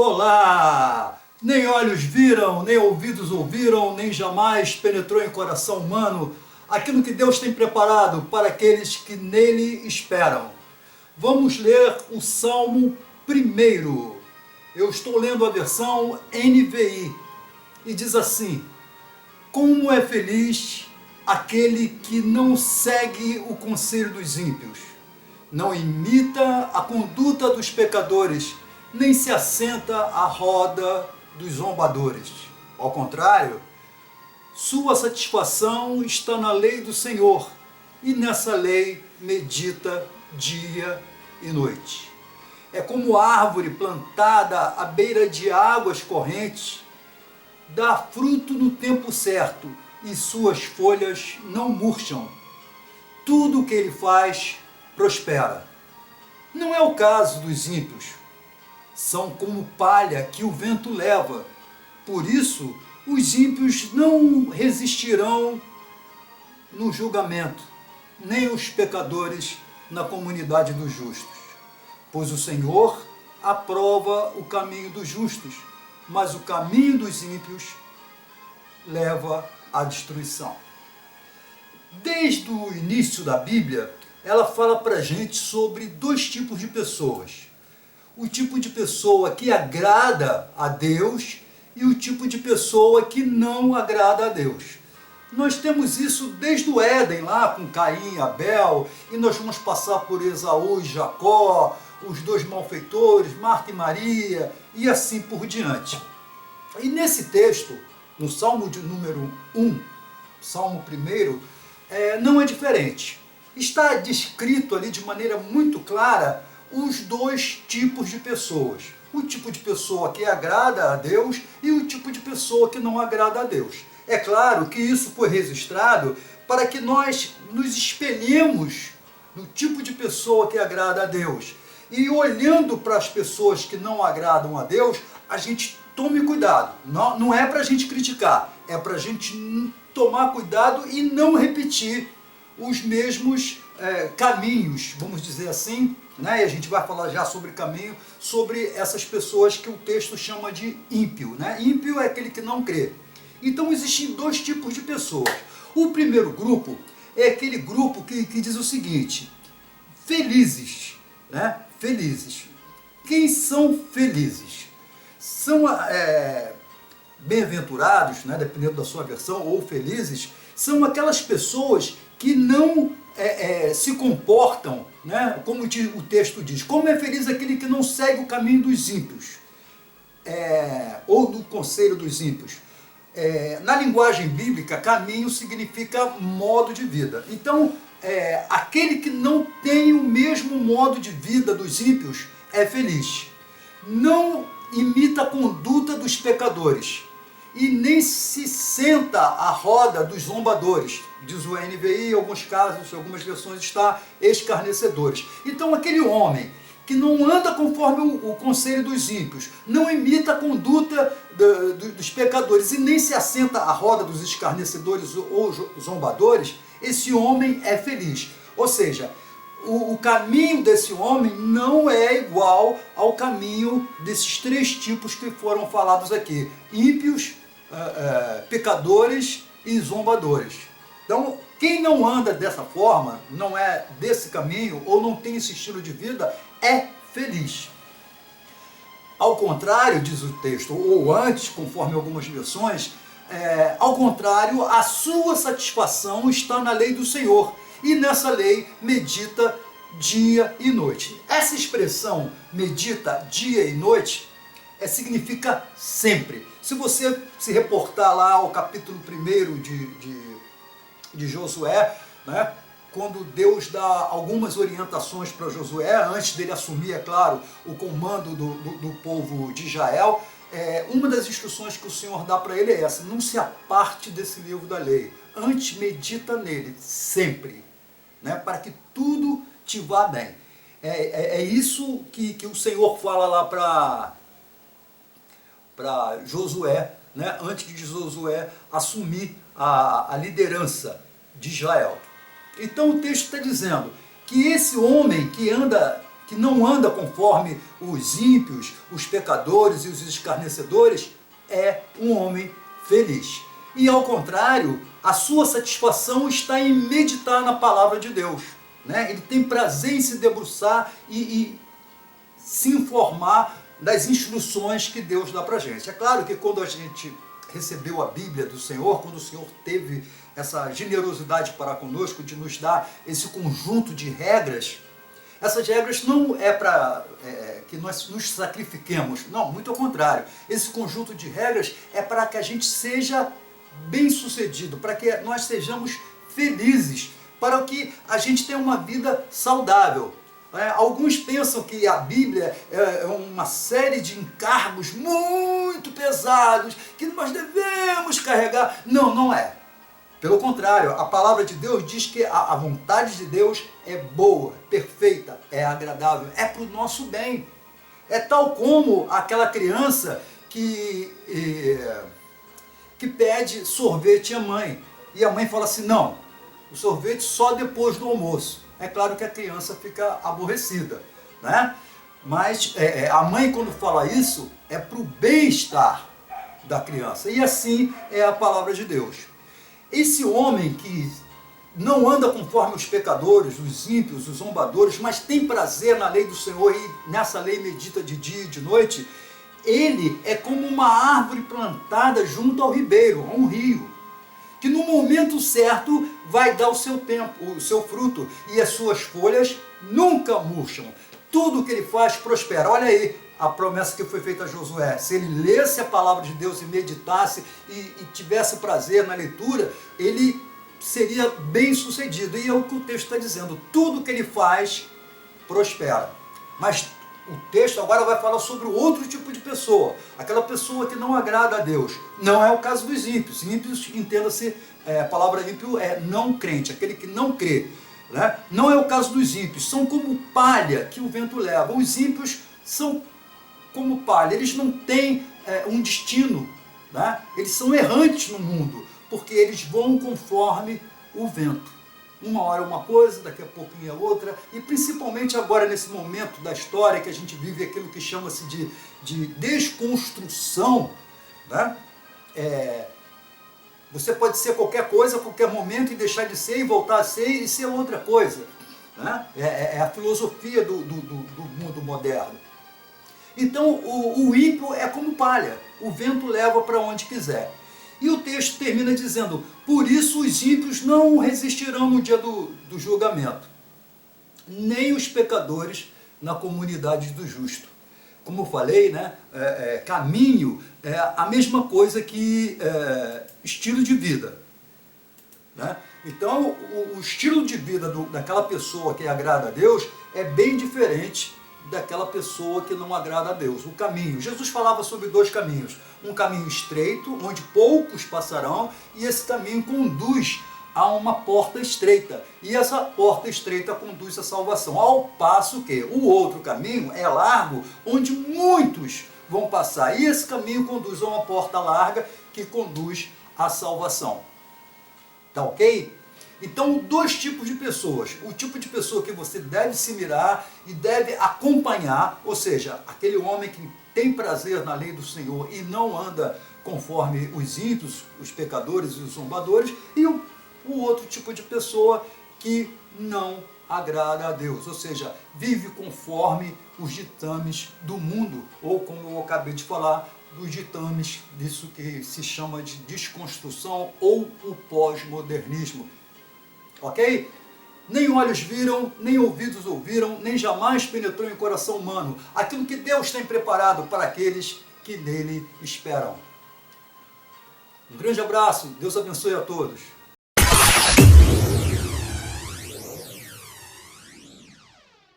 Olá! Nem olhos viram, nem ouvidos ouviram, nem jamais penetrou em coração humano aquilo que Deus tem preparado para aqueles que nele esperam. Vamos ler o Salmo 1. Eu estou lendo a versão NVI e diz assim: como é feliz aquele que não segue o conselho dos ímpios, não imita a conduta dos pecadores, nem se assenta à roda dos zombadores. Ao contrário, sua satisfação está na lei do Senhor, e nessa lei medita dia e noite. É como árvore plantada à beira de águas correntes, dá fruto no tempo certo, e suas folhas não murcham. Tudo o que ele faz prospera. Não é o caso dos ímpios. São como palha que o vento leva. Por isso, os ímpios não resistirão no julgamento, nem os pecadores na comunidade dos justos. Pois o Senhor aprova o caminho dos justos, mas o caminho dos ímpios leva à destruição. Desde o início da Bíblia, ela fala para a gente sobre dois tipos de pessoas. O tipo de pessoa que agrada a Deus e o tipo de pessoa que não agrada a Deus. Nós temos isso desde o Éden, lá com Caim e Abel, e nós vamos passar por Esaú e Jacó, os dois malfeitores, Marta e Maria, e assim por diante. E nesse texto, no Salmo de número 1, Salmo 1, não é diferente. Está descrito ali de maneira muito clara os dois tipos de pessoas. O tipo de pessoa que agrada a Deus e o tipo de pessoa que não agrada a Deus. É claro que isso foi registrado para que nós nos espelhemos no tipo de pessoa que agrada a Deus. E olhando para as pessoas que não agradam a Deus, a gente tome cuidado. Não é para a gente criticar, é para a gente tomar cuidado e não repetir os mesmos caminhos, vamos dizer assim, né? E a gente vai falar já sobre caminho, sobre essas pessoas que o texto chama de ímpio, né? Ímpio é aquele que não crê. Então existem dois tipos de pessoas. O primeiro grupo é aquele grupo que diz o seguinte: felizes, né? Felizes. Quem são felizes? São bem-aventurados, né? Dependendo da sua versão, ou felizes, são aquelas pessoas que não se comportam, né, como o texto diz. Como é feliz aquele que não segue o caminho dos ímpios, ou do conselho dos ímpios. Na linguagem bíblica, caminho significa modo de vida. Então, aquele que não tem o mesmo modo de vida dos ímpios é feliz. Não imita a conduta dos pecadores e nem se senta à roda dos zombadores. Diz o NVI, em alguns casos, em algumas versões está escarnecedores. Então aquele homem que não anda conforme o conselho dos ímpios, não imita a conduta dos pecadores e nem se assenta à roda dos escarnecedores ou zombadores, esse homem é feliz. Ou seja, o caminho desse homem não é igual ao caminho desses três tipos que foram falados aqui: ímpios, pecadores e zombadores. Então, quem não anda dessa forma, não é desse caminho ou não tem esse estilo de vida, é feliz. Ao contrário, diz o texto, ou antes, conforme algumas versões, ao contrário, a sua satisfação está na lei do Senhor, e nessa lei medita dia e noite. Essa expressão, medita dia e noite, significa sempre. Se você se reportar lá ao capítulo 1 de Josué, né, quando Deus dá algumas orientações para Josué, antes dele assumir, é claro, o comando do povo de Israel, uma das instruções que o Senhor dá para ele é essa: não se aparte desse livro da lei, antes medita nele, sempre, né, para que tudo te vá bem. É isso que o Senhor fala lá para Josué, né, antes de Josué assumir a liderança de Israel. Então o texto está dizendo que esse homem que anda que não anda conforme os ímpios, os pecadores e os escarnecedores, é um homem feliz. E ao contrário, a sua satisfação está em meditar na palavra de Deus, né? Ele tem prazer em se debruçar e se informar das instruções que Deus dá para a gente. É claro que quando a gente recebeu a Bíblia do Senhor, quando o Senhor teve essa generosidade para conosco de nos dar esse conjunto de regras, essas regras não é para que nós nos sacrifiquemos, não, muito ao contrário. Esse conjunto de regras é para que a gente seja bem-sucedido, para que nós sejamos felizes, para que a gente tenha uma vida saudável. Alguns pensam que a Bíblia é uma série de encargos muito pesados que nós devemos carregar. Não, não é. Pelo contrário, a palavra de Deus diz que a vontade de Deus é boa, perfeita, é agradável, é para o nosso bem. É tal como aquela criança que pede sorvete à mãe. E a mãe fala assim, não, o sorvete só depois do almoço. É claro que a criança fica aborrecida, né? Mas a mãe, quando fala isso, é para o bem-estar da criança. E assim é a palavra de Deus. Esse homem que não anda conforme os pecadores, os ímpios, os zombadores, mas tem prazer na lei do Senhor e nessa lei medita de dia e de noite, ele é como uma árvore plantada junto ao ribeiro, a um rio, que no momento certo vai dar o seu tempo, o seu fruto, e as suas folhas nunca murcham. Tudo que ele faz prospera. Olha aí a promessa que foi feita a Josué. Se ele lesse a palavra de Deus e meditasse e tivesse prazer na leitura, ele seria bem sucedido. E é o que o texto está dizendo. Tudo que ele faz prospera. Mas o texto agora vai falar sobre o outro tipo de pessoa, aquela pessoa que não agrada a Deus. Não é o caso dos ímpios. Ímpios, entenda-se, a palavra ímpio é não crente, aquele que não crê, né? Não é o caso dos ímpios, são como palha que o vento leva. Os ímpios são como palha, eles não têm um destino, né? Eles são errantes no mundo, porque eles vão conforme o vento. Uma hora é uma coisa, daqui a pouquinho é outra, e principalmente agora nesse momento da história que a gente vive aquilo que chama-se de desconstrução, né? Você pode ser qualquer coisa a qualquer momento e deixar de ser e voltar a ser e ser outra coisa, né? É a filosofia do mundo moderno. Então o ímpio é como palha, o vento leva para onde quiser. E o texto termina dizendo, por isso os ímpios não resistirão no dia do julgamento, nem os pecadores na comunidade do justo. Como eu falei, né, caminho é a mesma coisa que estilo de vida, né? Então o estilo de vida daquela pessoa que agrada a Deus é bem diferente daquela pessoa que não agrada a Deus. O caminho, Jesus falava sobre dois caminhos, um caminho estreito, onde poucos passarão, e esse caminho conduz a uma porta estreita, e essa porta estreita conduz à salvação, ao passo que o outro caminho é largo, onde muitos vão passar, e esse caminho conduz a uma porta larga, que conduz à salvação. Tá ok? Então, dois tipos de pessoas. O tipo de pessoa que você deve se mirar e deve acompanhar, ou seja, aquele homem que tem prazer na lei do Senhor e não anda conforme os ímpios, os pecadores e os zombadores, e o outro tipo de pessoa que não agrada a Deus, ou seja, vive conforme os ditames do mundo, ou como eu acabei de falar, dos ditames disso que se chama de desconstrução ou o pós-modernismo. Ok? Nem olhos viram, nem ouvidos ouviram, nem jamais penetrou em coração humano aquilo que Deus tem preparado para aqueles que nele esperam. Um grande abraço, Deus abençoe a todos.